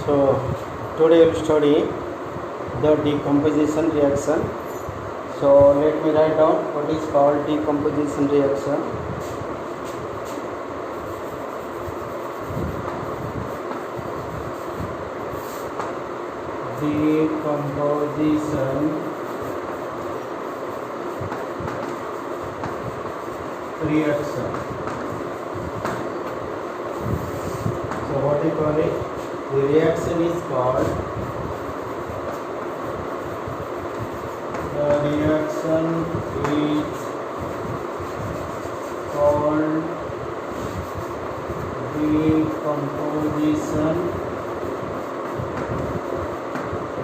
So today we'll study the decomposition reaction. So let me write down what is called decomposition reaction. Decomposition reaction. So what do you call it? The reaction is called decomposition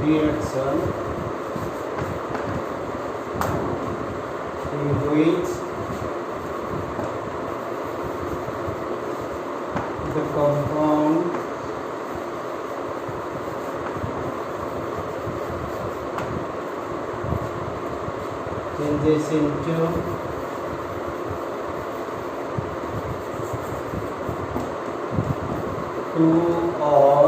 reaction, in which the compound changes into two or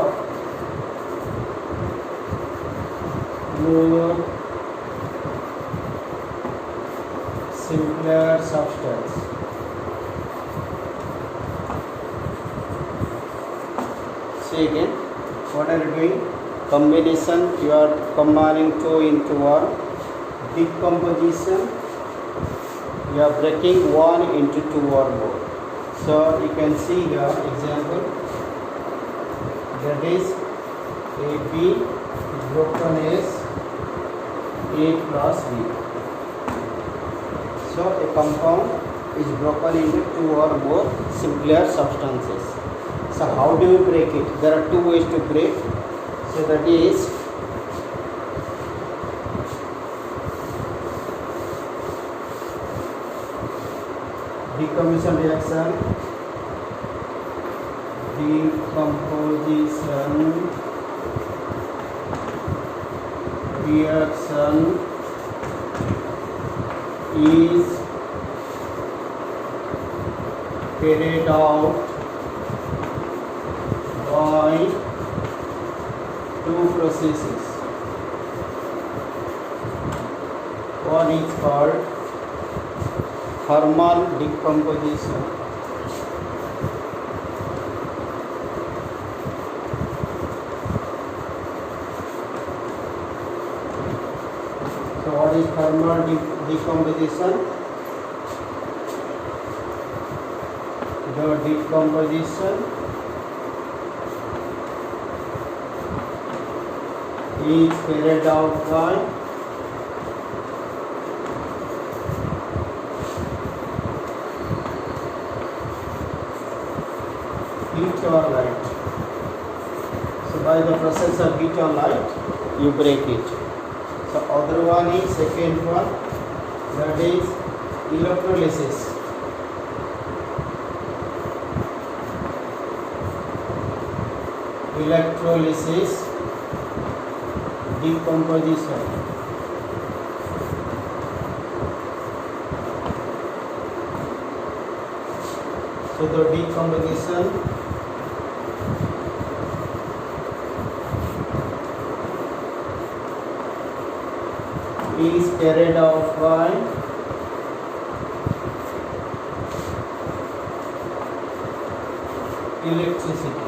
more simpler substance. See again, what are you doing? Combination, you are combining two into one. Decomposition, you are breaking one into two or more. So you can see here example, that is AB is broken as A plus B. So a compound is broken into two or more simpler substances. So how do you break it? There are two ways to break. So that is decomposition reaction, is carried out by two processes. One is called thermal decomposition, so what is thermal decomposition? The decomposition is carried out by heat or light. So by the process of heat or light, you break it. So other one is second one, that is electrolysis. Electrolysis decomposition. So the decomposition is carried out by electricity.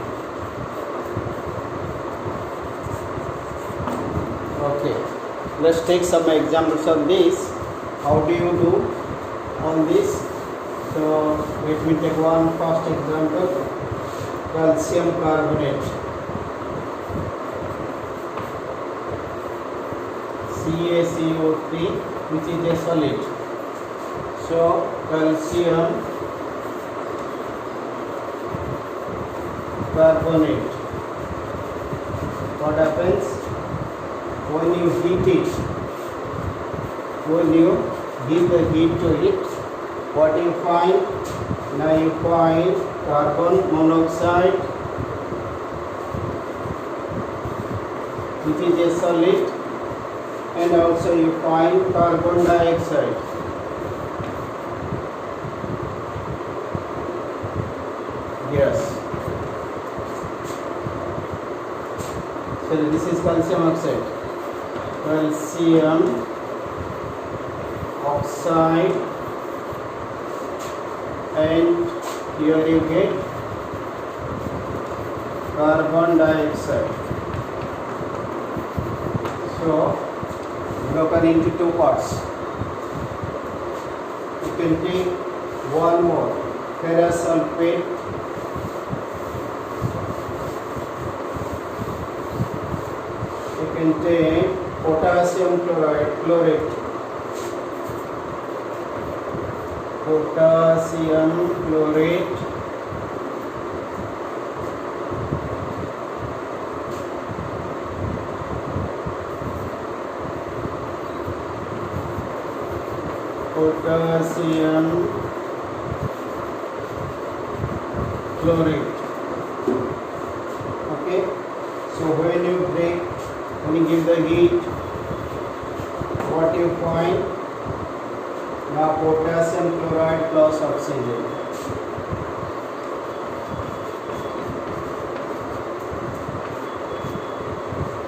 Okay, let's take some examples of this. How do you do on this? So let me take one first example, calcium carbonate, CaCO3, which is a solid. So calcium carbonate, what happens when you heat it? When you give the heat to it, what you find? Now you find carbon monoxide, which is a solid, and also you find carbon dioxide. Yes. So this is calcium oxide. Calcium oxide, and here you get carbon dioxide. So broken into two parts. You can take one more ferrous sulfate. You can take potassium chlorate. Potassium chlorate. Potassium chlorate. Okay, so when you give the heat, what you find? Now potassium chloride plus oxygen.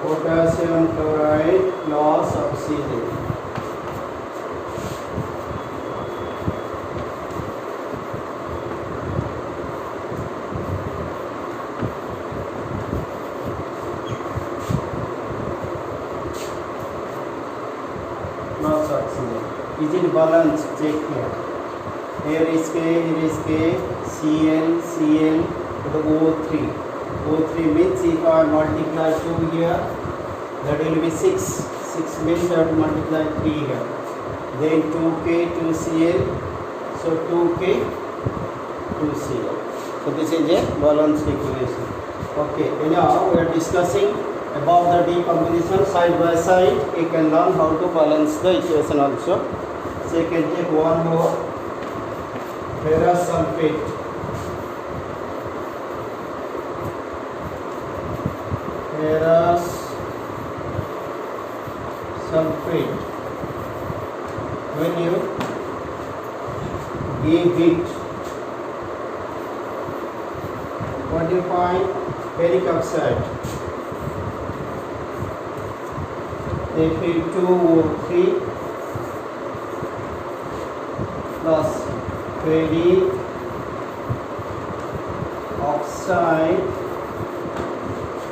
Potassium chloride plus oxygen. Plus oxygen. Is it balanced? Check here. Here is K, Cl, Cl, to the O3. O3 means if I multiply 2 here, that will be 6. 6 means I have to multiply 3 here. Then 2K, 2Cl, so 2K, 2Cl. So this is a balanced equation. Okay, now we are discussing about the decomposition side by side. You can learn how to balance the equation also. So you can take one more ferrous sulfate. Ferrous sulfate. When you give it, what do you find? Ferric oxide. Fe2O3 plus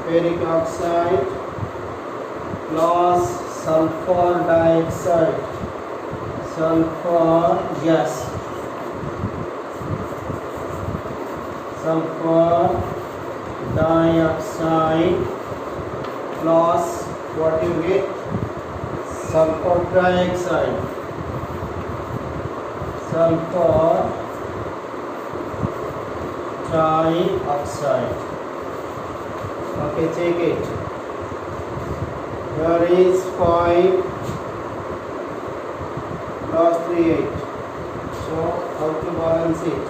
ferric oxide plus sulfur dioxide, sulfur gas, sulfur dioxide plus what you get? Sulfur trioxide, sulfur trioxide. Okay, check it. Here is 5 plus 3, 8. So how to balance it?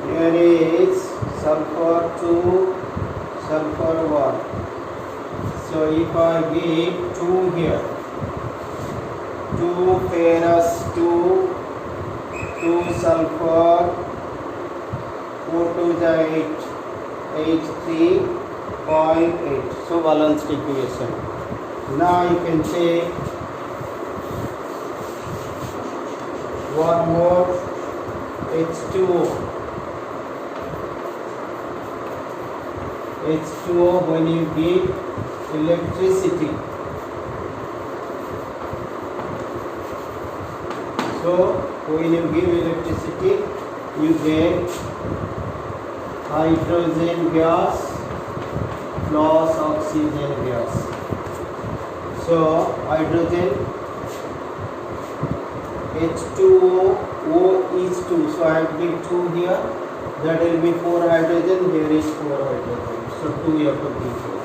Here is sulfur 2, sulfur 1. So if I give 2 here, 2 ferrous 2 sulfur, 4 to the 8, 3.8. So balanced equation. Now you can take one more H2O. H2O when you give electricity. So when you give electricity, you get hydrogen gas plus oxygen gas. So hydrogen H2O, O is 2. So I have to give 2 here. That will be 4 hydrogen. Here is 4 hydrogen. So 2 you have to give here.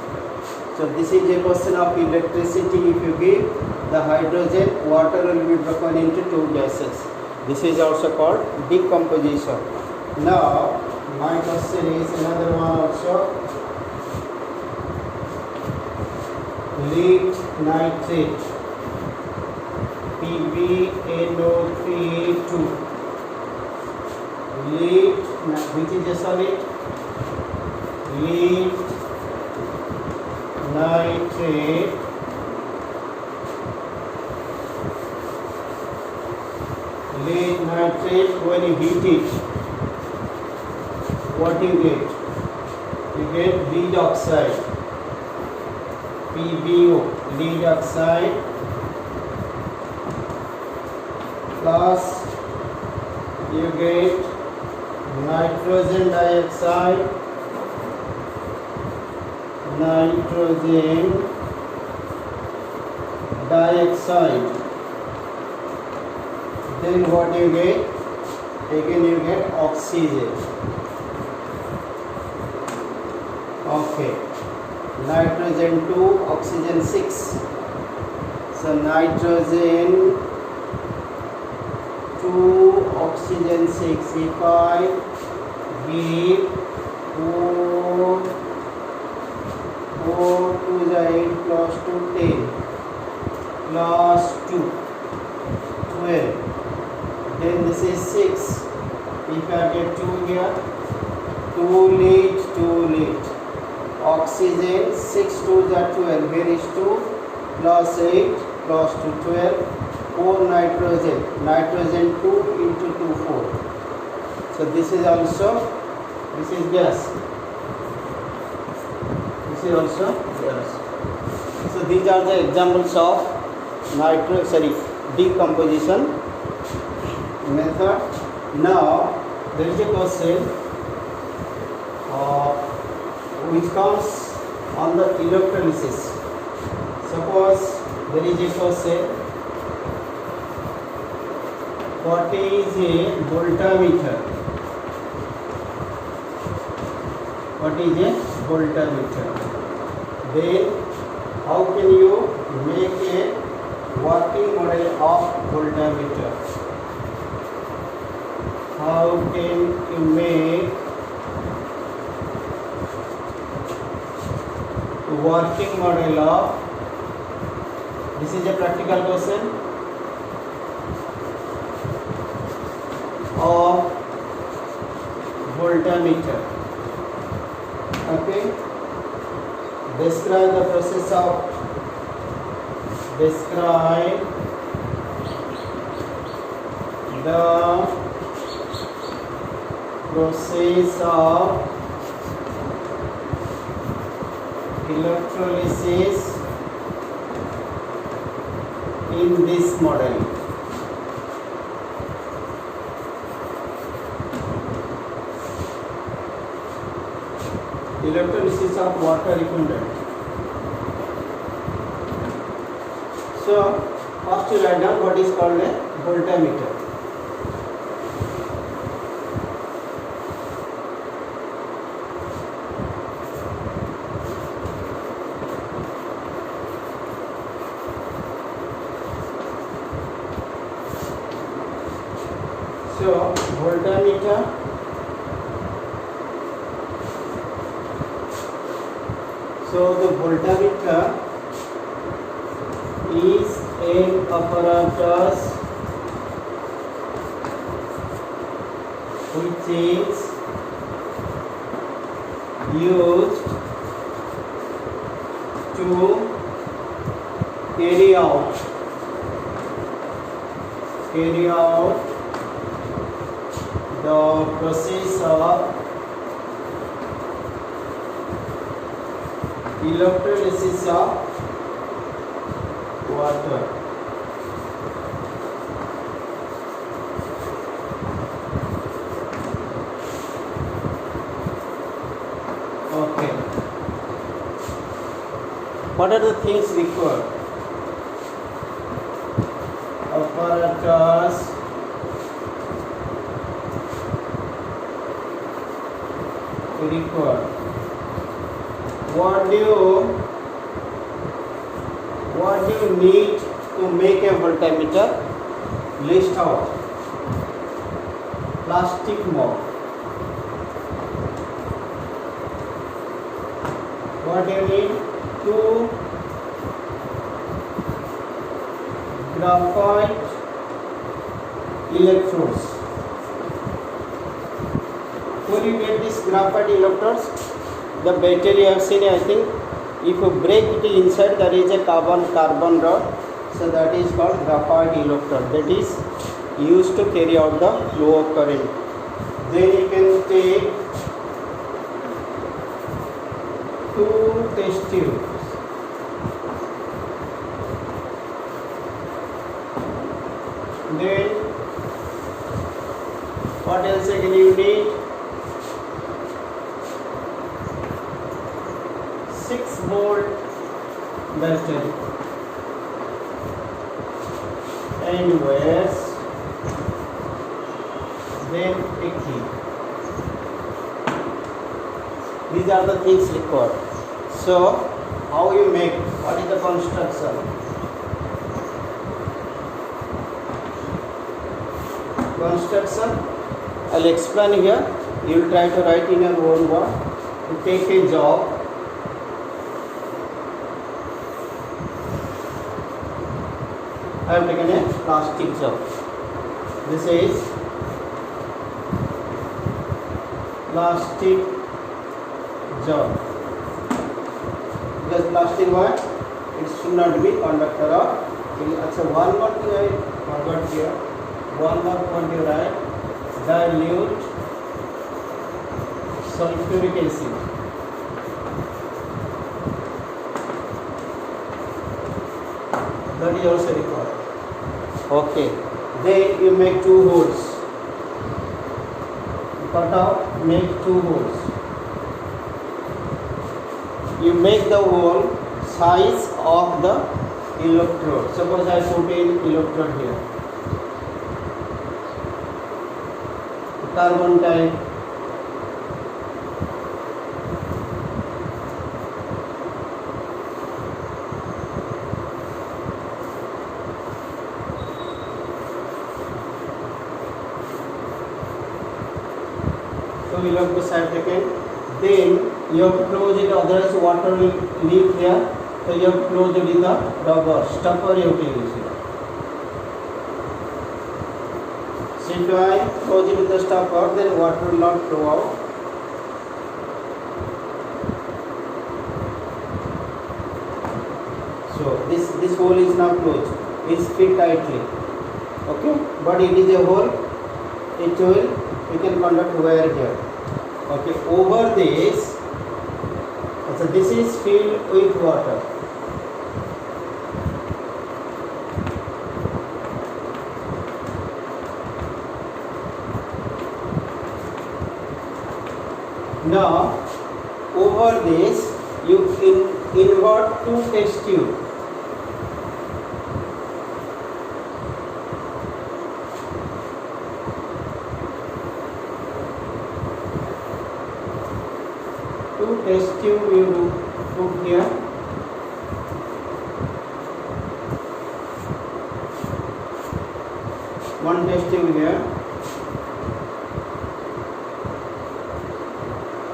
So this is a question of electricity. If you give the hydrogen, water will be broken into 2 gases. This is also called decomposition. Now my question is another one also. Lead nitrate PbNO3 2. lead, which is a solid, lead nitrate when you heat it, what you get? You get lead oxide, PbO, lead oxide, plus you get nitrogen dioxide, then what you get? Again you get oxygen. Okay, nitrogen 2, oxygen 6. So nitrogen 2, oxygen 6. If I give 4 to the 8 plus 2, 10 plus 2, 12. Then this is 6. If I get 2 here, 2 lead. Oxygen 6 to the 12. Here is 2 plus 8 plus 2, 12. 4 nitrogen. Nitrogen 2 into 2, 4. So this is gas. This is also gas. So these are the examples of decomposition method. Now there is a question which comes on the electrolysis. Suppose there is a question, what is a voltameter? What is a voltameter? Then how can you make a working model of voltameter? How can you make a working model of, this is a practical question, of voltameter. Okay, describe the process of electrolysis in this model. Electrolysis of water equivalent. So first you write down what is called a voltameter. So voltameter the voltameter is an apparatus which is used to carry out the process of electrolysis of water. Okay. What are the things required? Apparatus required. What do you need to make a voltameter? List out. Plastic mold. What do you need? 2 graphite electrodes. where you get these graphite electrodes? The battery you have seen, I think. If you break it inside, there is a carbon rod. So that is called graphite electrode. That is used to carry out the flow of current. Then you can take two test tubes. Then what else again you need? 6-volt battery and wires, then a key. These are the things required. So how you make? What is the construction? I'll explain here. You will try to write in your own word. You take a jog. I have taken a plastic jog. This is plastic jog. Because plastic what? It should not be conductor of. So one more thing I forgot here. One more point you write. Dilute sulfuric acid. That is also required. Okay. Then you make 2 holes. Cut out, make 2 holes. You make the hole size of the electrode. Suppose I put in electrode here. Carbon type. So we have to side again. Then you have to close it, otherwise water will leak here. So you have to close it with the rubber stopper. You have to use it. So if I close it with the stopper, then water will not flow out. So this hole is now closed. It's fit tightly. Okay, but it is a hole. It will, you can conduct wire here. Okay, over this, so this is filled with water. Now, over this, you invert 2 test tubes. Test tube you put here. One test tube here.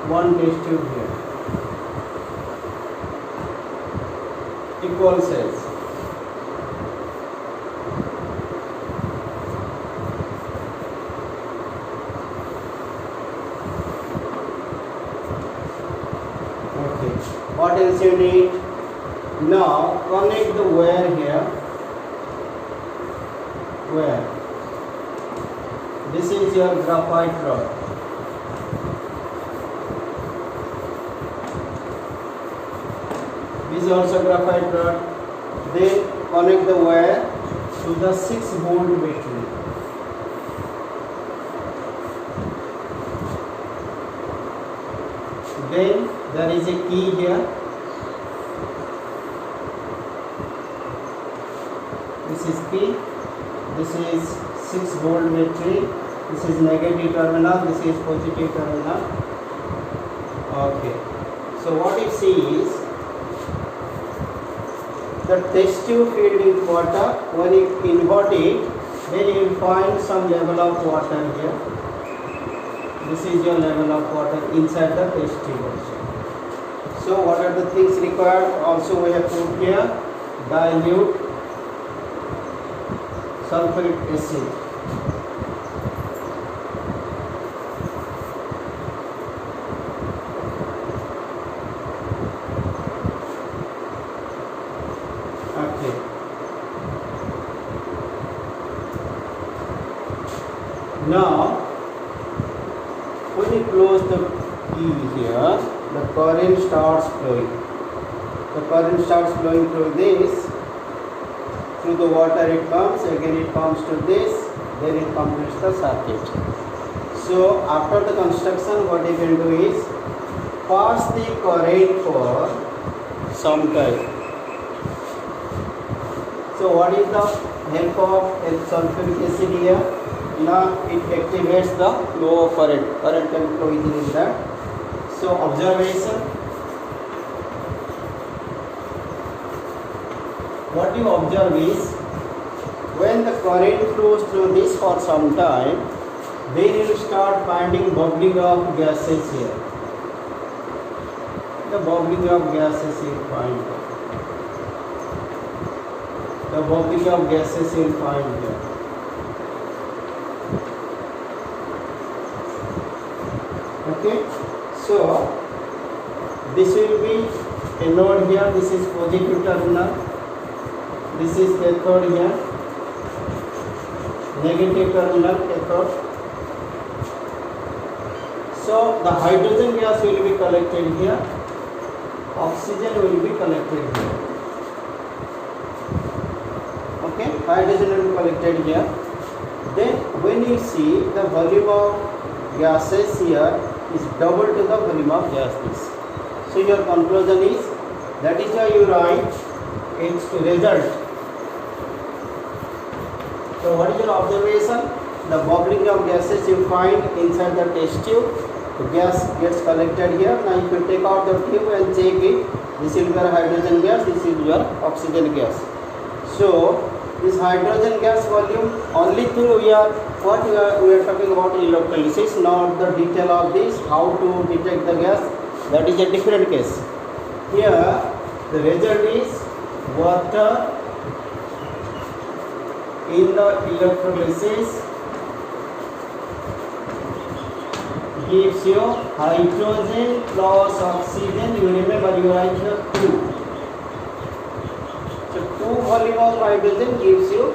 One test tube here. Equal size. What else you need? Now connect the wire here. Where? This is your graphite rod. This is also graphite rod. Then connect the wire to the 6-volt battery. Then there is a key here. This is key. This is 6-volt battery. This is negative terminal. This is positive terminal. Okay. So what you see is the test tube filled with water. When you invert it, then you will find some level of water here. This is your level of water inside the test tube also. So what are the things required? Also we have put here dilute sulfuric acid. Now, when you close the key here, the current starts flowing. The current starts flowing through this, through the water it comes, again it comes to this, then it completes the circuit. So after the construction, what you can do is pass the current for some time. So what is the help of sulfuric acid here? Now it activates the flow of current. Current can flow easily in that. So observation. What you observe is when the current flows through this for some time, then you will start finding bubbling of gases here. The bubbling of gases you find here. The bubbling of gases you find here. Okay, so this will be a node here. This is positive terminal. This is cathode here. Negative terminal cathode. So the hydrogen gas will be collected here. Oxygen will be collected here. Okay, hydrogen will be collected here. Then when you see the volume of gases here is double to the volume of gases. So your conclusion is, that is why you write its result. So what is your observation? The bubbling of gases you find inside the test tube. The gas gets collected here. Now if you take out the tube and check it, this is your hydrogen gas, this is your oxygen gas. So this hydrogen gas volume only through we are talking about electrolysis, not the detail of this, how to detect the gas, that is a different case. Here the result is water in the electrolysis gives you hydrogen plus oxygen. You remember you write here 2. So 2 volume of hydrogen gives you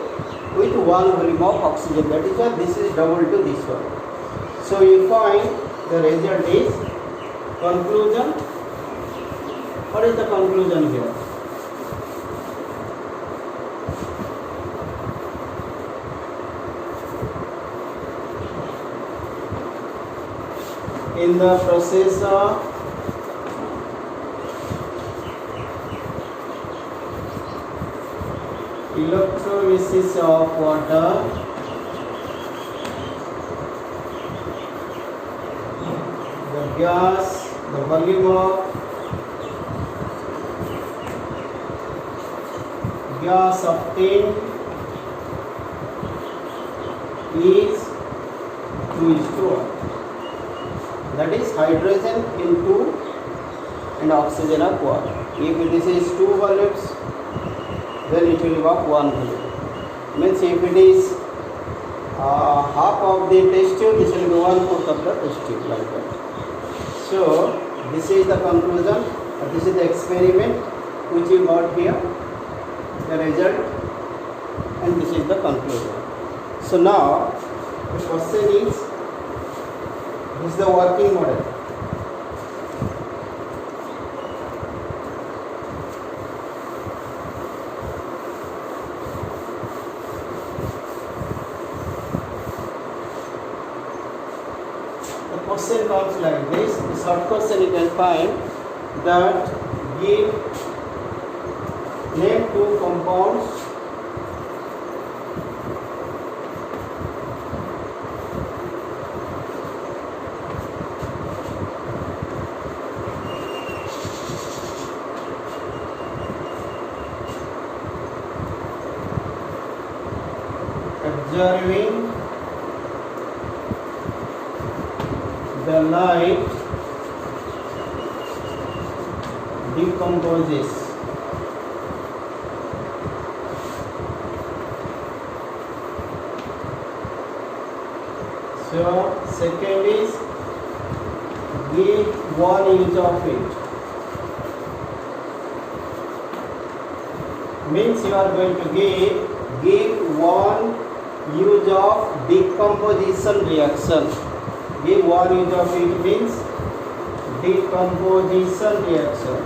with 1 volume of oxygen. That is why this is double to this one. So you find the result is conclusion. What is the conclusion here? In the process of electrolysis of water, the gas, the volume of gas obtained is 2:1. That is hydrogen into and oxygen of 1. If this is 2 volumes, then it will work 1 volume. Means if it is half of the test tube, this will be 1/4 of the test tube, like that. So this is the conclusion. This is the experiment which you got here, the result, and this is the conclusion. So now the question is, this is the working model. The question comes like this. The short question you can find that give name 2 compounds observing the light decomposes. So second is give 1 use of it. Means you are going to give 1 use of decomposition reaction. Give one use of it means decomposition reaction.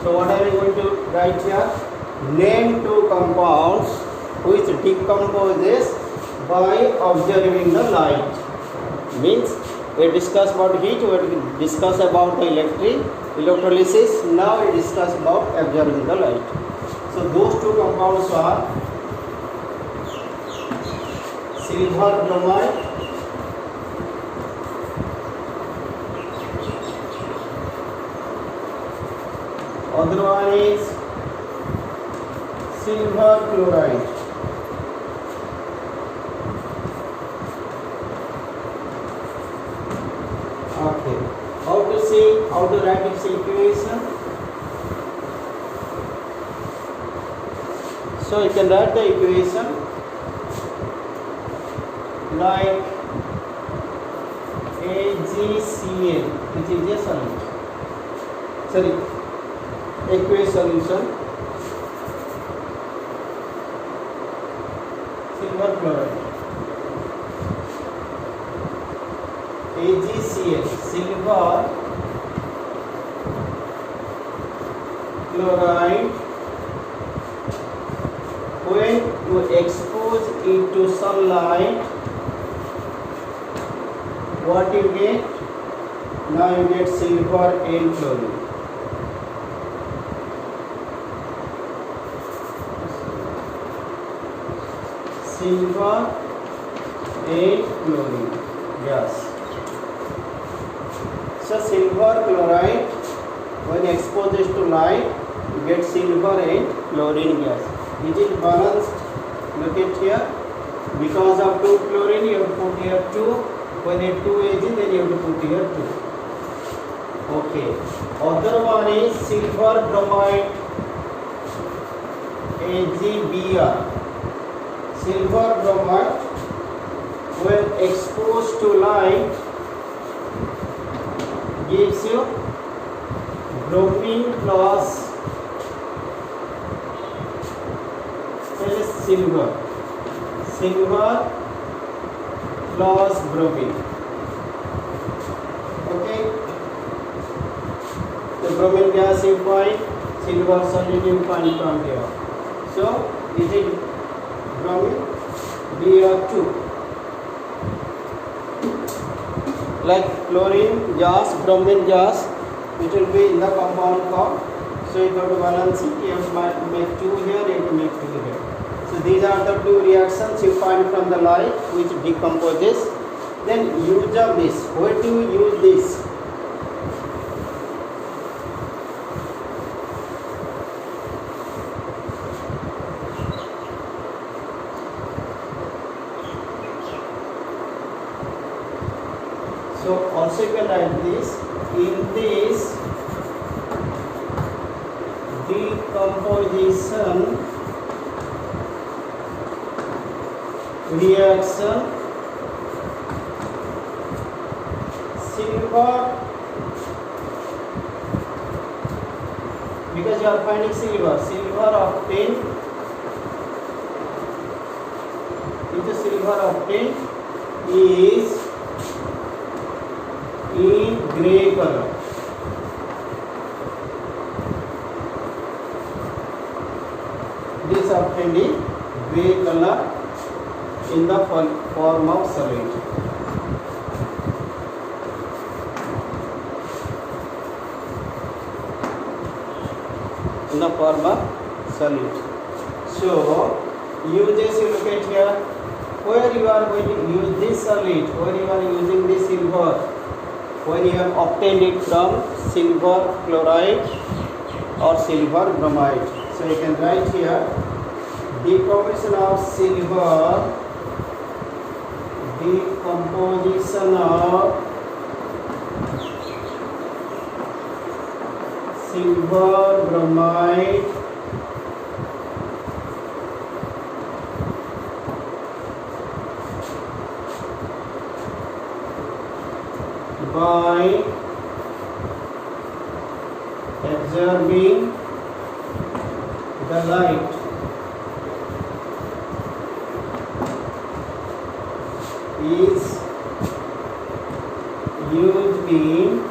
So what are we going to write here? Name two compounds which decomposes by observing the light. Means we discuss about heat, we discuss about the electrolysis. Now we discuss about observing the light. So those two compounds are silver bromide other one is silver chloride. Okay, how to write its equation? So you can write the equation like AgCl, which is a solid. Sorry, aqueous solution, silver chloride, AgCl, silver chloride. When you expose it to sunlight, what you get? Now you get silver and chlorine. Silver and chlorine gas. So silver chloride, when exposed to light, you get silver and chlorine gas. Is it balanced? Look at here. Because of 2 chlorine, you have to put here 2. When it 2 Ag, then you have to put here 2. Okay. Other one is silver bromide, AgBr. Silver bromide, when exposed to light, gives you bromine plus silver plus bromine. Okay, the bromine gas you find, silver solid you find from here. So is it bromine? Br2. Like chlorine gas, bromine gas, it will be in the compound form. So you have to balance it. You have to make 2 here, you have to make 2 here. So these are the 2 reactions you find from the light which decomposes. Then use of this. Where do you use this? So also you can write this. In this decomposition reaction, silver, because you are finding silver obtained into silver obtained is in grey color. This obtained in grey color in the form of solid. In the form of solid. So uses, you look at here, where you are going to use this solid, where you are using this silver, when you have obtained it from silver chloride or silver bromide. So you can write here decomposition of silver, decomposition of silver bromide by observing the light. is used in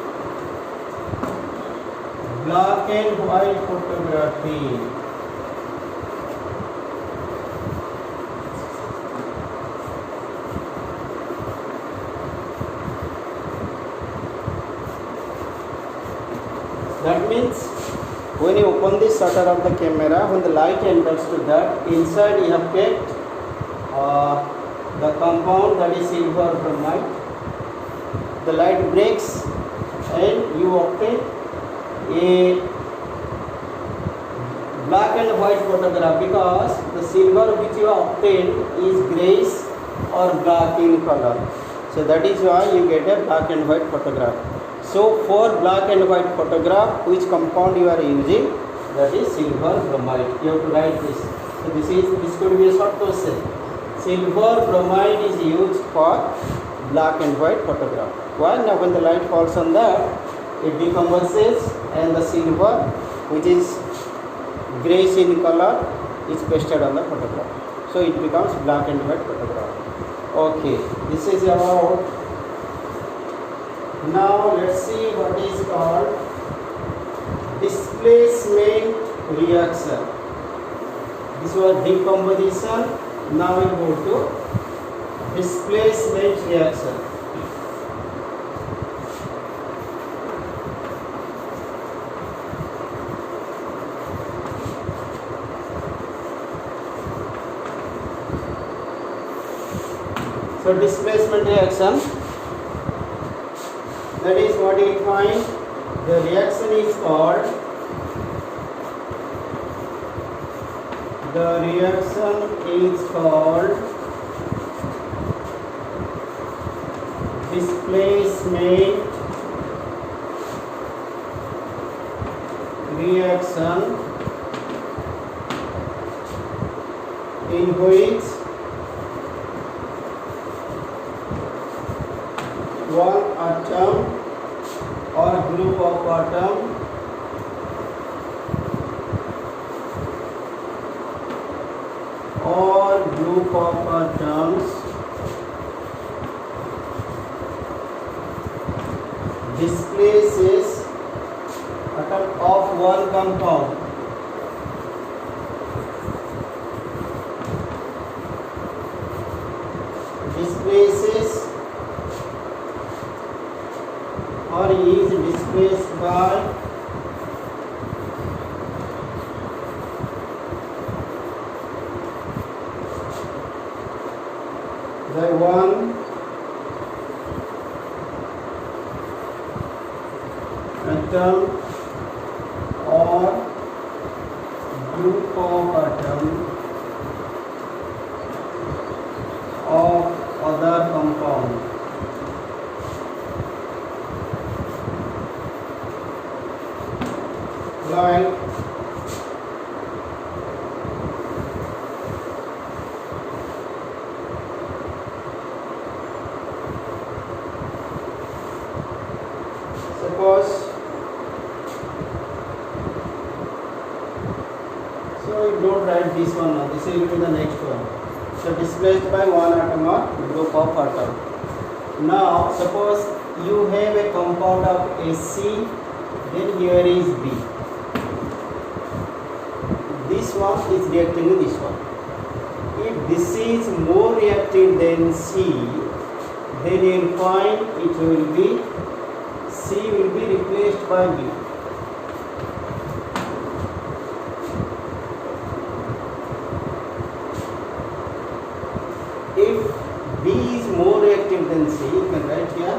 black and white photography. That means when you open the shutter of the camera, when the light enters to that, inside you have kept the compound, that is silver bromide. The light breaks and you obtain a black and white photograph, because the silver which you have obtained is greyish or black in color. So that is why you get a black and white photograph. So for black and white photograph, which compound you are using? That is silver bromide. You have to write this. So this could be a short question. Silver bromide is used for black and white photograph. Why? Now when the light falls on that, it decomposes and the silver, which is greyish in color, is pasted on the photograph. So it becomes black and white photograph. Okay, this is about. Now let's see what is called displacement reaction. This was decomposition. Now we go to displacement reaction. So displacement reaction, that is what we find. The reaction is called displacement reaction, in which one atom or group of atom or group of atoms displaces atom of one compound displaces or is displaced by one atom or group of atom of other compound. Like suppose, so you don't write this one now, this will be the next one. So displaced by one atom or group of atom. Now suppose you have a compound of AC, then here is B. This one is reacting with this one. If this is more reactive than C, then you will find it will be C will be replaced by B. If B is more reactive than C, you can write here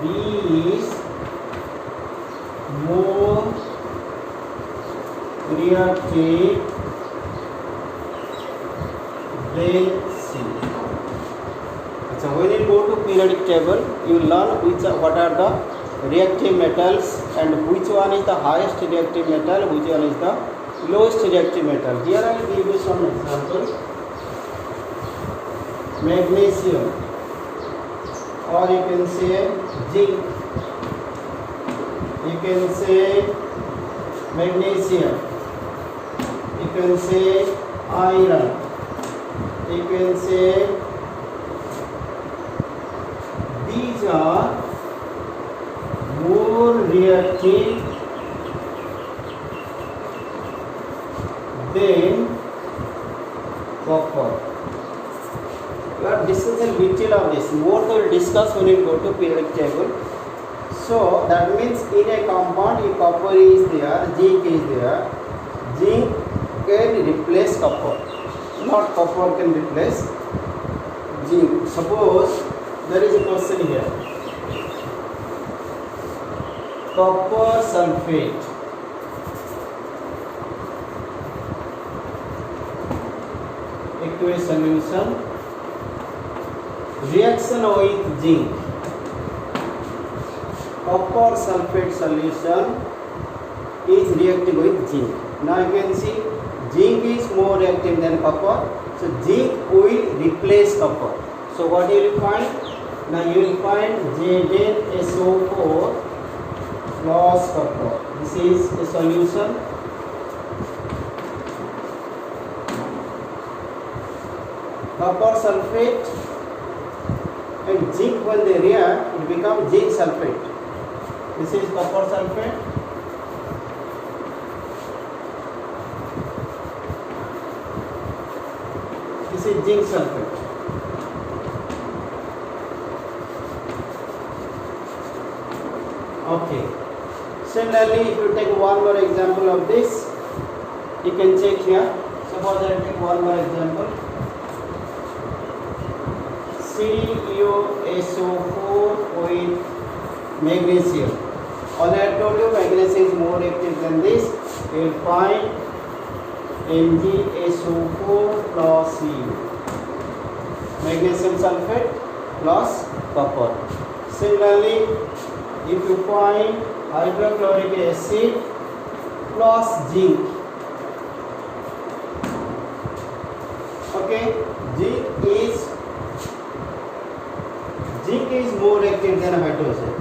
B is more reactive than C. So when you go to periodic table, you learn what are the reactive metals and which one is the highest reactive metal, which one is the lowest reactive metal. Here I will give you some examples. Magnesium, or you can say zinc, you can say magnesium, you can say iron, you can say are discussing little of this. More we will discuss when we go to periodic table. So that means in a compound, if copper is there, zinc is there, zinc can replace copper. Not copper can replace zinc. Suppose there is a question here. Copper sulfate. Aqueous solution. Reaction with zinc. Copper sulfate solution is reacting with zinc. Now you can see zinc is more reactive than copper. So zinc will replace copper. So what you will find? Now you will find ZnSO4 plus copper. This is a solution. Copper sulfate and zinc, when they react, it becomes zinc sulfate. This is copper sulfate. This is zinc sulfate. Okay. Similarly, if you take one more example of this, you can check here. Suppose I take one more example. CuSO4 with magnesium. All I told you, magnesium is more active than this. You will find MgSO4 plus Cu. Magnesium sulfate plus copper. Similarly, if you find hydrochloric acid plus zinc, okay, zinc is more active than hydrogen.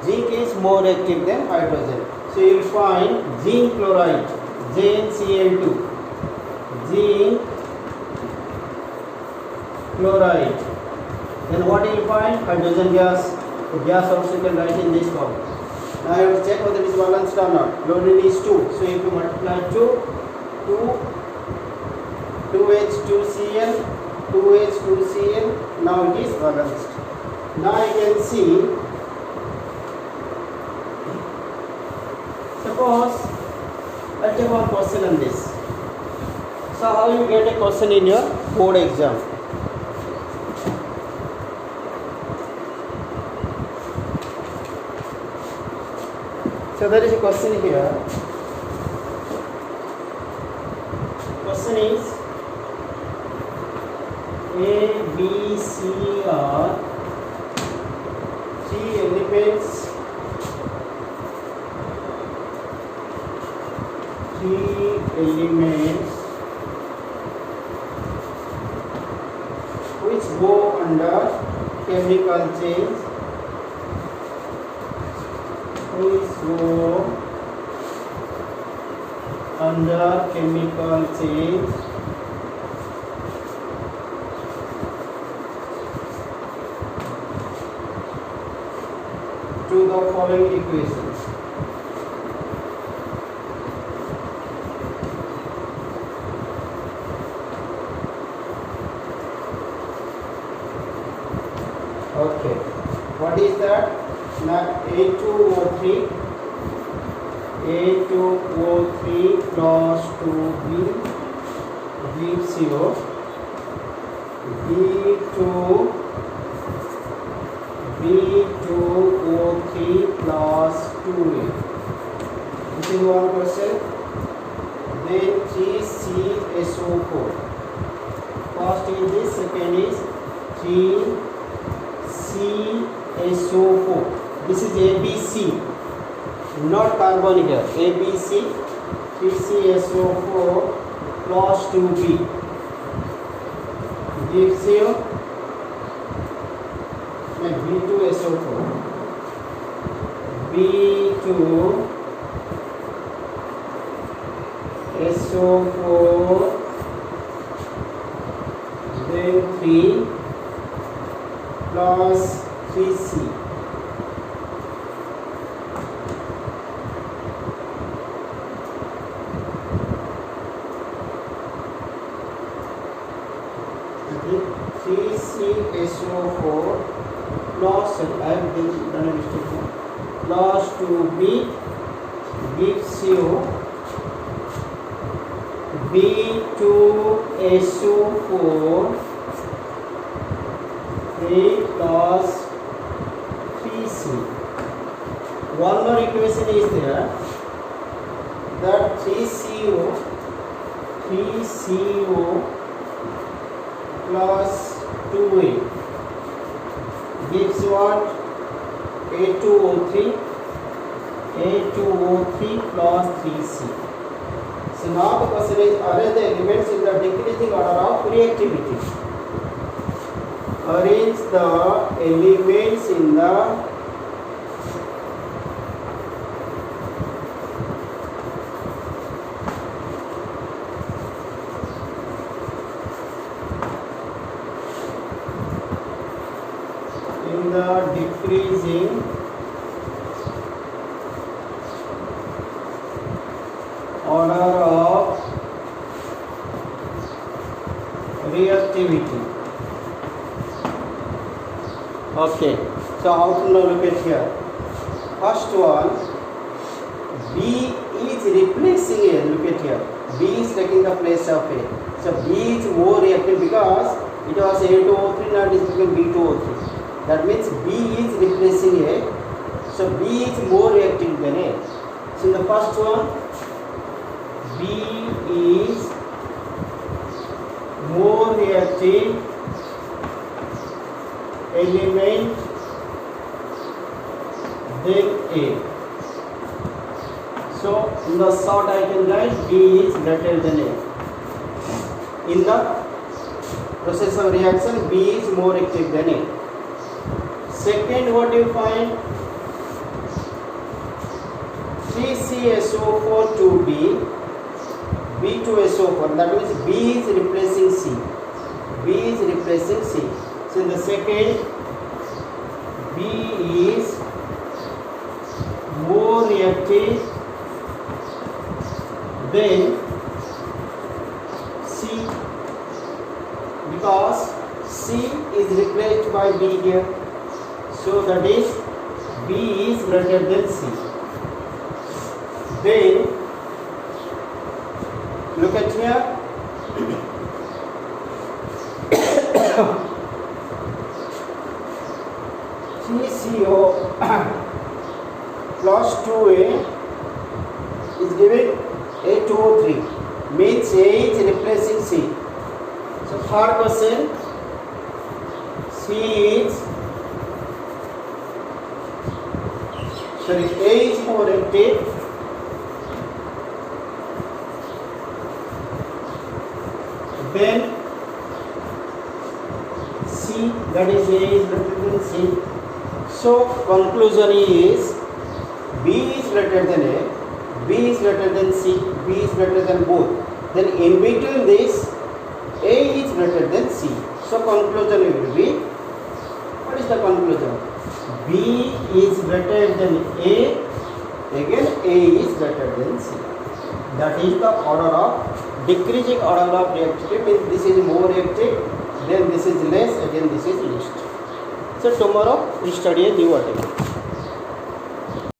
Zinc is more active than hydrogen. So you will find zinc chloride, ZnCl2, zinc chloride. Then what you will find? Hydrogen gas. The gas also you can write in this form. Now you have to check whether it is balanced or not. Chlorine is 2. So if you multiply 2H2Cl, 2H2Cl, now it is balanced. Now you can see, suppose let's take one question on this. So how you get a question in your board exam? So there is a question here. Question is A, B, C are 3 elements. 3 elements which go under chemical change. Which go under chemical change to the following equations. Okay, what is that? Now A2O3 plus 2B gives you B2O3 plus 2A. This is one question. Then 3CSO4. First is this, second is 3CSO4. This is ABC, not carbon here. ABC, 3CSO4 plus 2B gives you B2SO4. B2SO4, then 3 plus 3C. CCSO4 plus, I have done a mistake here, plus 2B gives you B2SO4 3 plus 3C. One more equation is there, that 3CO plus 2A gives what? A2O3 plus 3C. So now the question is, arrange the elements in the decreasing order of reactivity. Arrange the elements in the decreasing order of reactivity. Okay, so how to now look at here? First one, B is replacing A. Look at here, B is taking the place of A. So B is more reactive because it was A2O3, now it is become B2O3. That means B is replacing A. So B is more reactive than A. So in the first one, B is more reactive element than A. So in the short I can write B is greater than A. In the process of reaction, B is more active than A. Second, what do you find? 3CSO4 2B, B2SO4. That means B is replacing C. B is replacing C. So in the second, B is more reactive than C because C is replaced by B here. So that is B is greater than C. Then look at here. CCO plus 2A is giving A2O3, means A is replacing C. So third question, A is more active than C, that is A is greater than C. So conclusion is B is greater than A, B is greater than C, B is greater than both. Then in between this, A is greater than C. So conclusion will be, what is the conclusion? B is greater than A, again A is greater than C. That is the order of decreasing order of reactivity, means this is more reactive, then this is less, again this is least. So tomorrow we study a new article.